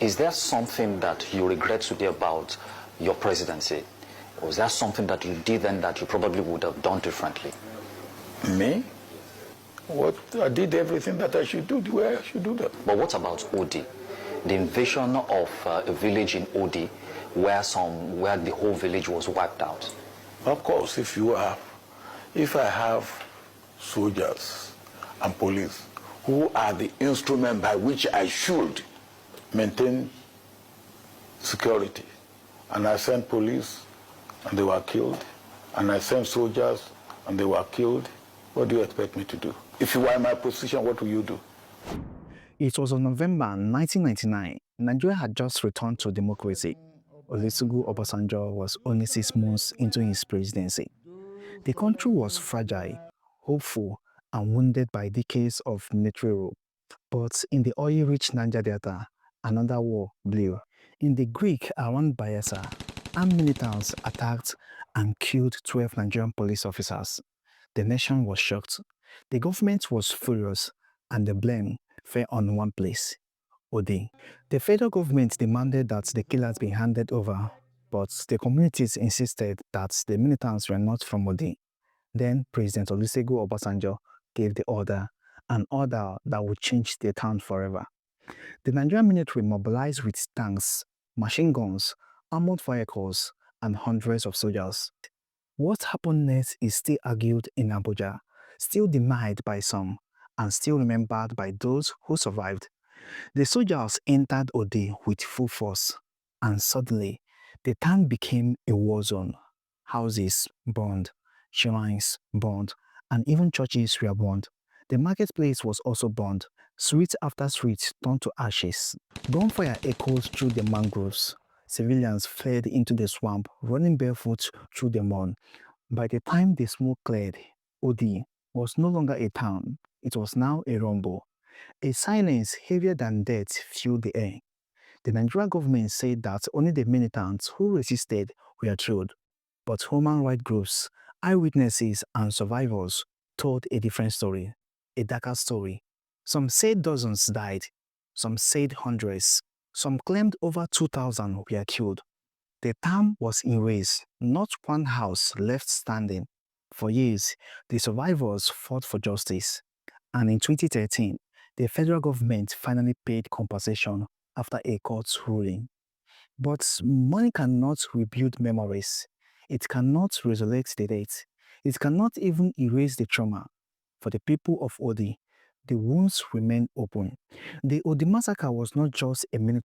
Is there something that you regret today about your presidency? Or is there something that you did then that you probably would have done differently? Me? What? I did everything that I should do the way I should do that. But what about Odi? The invasion of a village in Odi where the whole village was wiped out. Of course, if I have soldiers and police who are the instrument by which I should maintain security, and I sent police and they were killed, and I sent soldiers and they were killed, what do you expect me to do? If you were in my position, what will you do? It was on November 1999. Nigeria had just returned to democracy. Olusegun Obasanjo was only 6 months into his presidency. The country was fragile, hopeful, and wounded by decades of military rule. But in the oil-rich Niger Delta, another war blew. In the Greek around Bayelsa, armed militants attacked and killed 12 Nigerian police officers. The nation was shocked. The government was furious, and the blame fell on one place: Odi. The federal government demanded that the killers be handed over, but the communities insisted that the militants were not from Odi. Then President Olusegun Obasanjo gave the order, an order that would change the town forever. The Nigerian military mobilized with tanks, machine guns, armored vehicles, and hundreds of soldiers. What happened next is still argued in Abuja, still denied by some, and still remembered by those who survived. The soldiers entered Odi with full force, and suddenly, the town became a war zone. Houses burned, shrines burned, and even churches were burned. The marketplace was also burned. Street after street turned to ashes. Gunfire echoed through the mangroves. Civilians fled into the swamp, running barefoot through the mud. By the time the smoke cleared, Odi was no longer a town. It was now a rumble. A silence heavier than death filled the air. The Nigerian government said that only the militants who resisted were killed, but human rights groups, eyewitnesses, and survivors told a different story, a darker story. Some said dozens died, some said hundreds, some claimed over 2,000 were killed. The town was erased, not one house left standing. For years, the survivors fought for justice. And in 2013, the federal government finally paid compensation after a court ruling. But money cannot rebuild memories. It cannot resurrect the dead. It cannot even erase the trauma. For the people of Odi, the wounds remain open. The Odi massacre was not just a military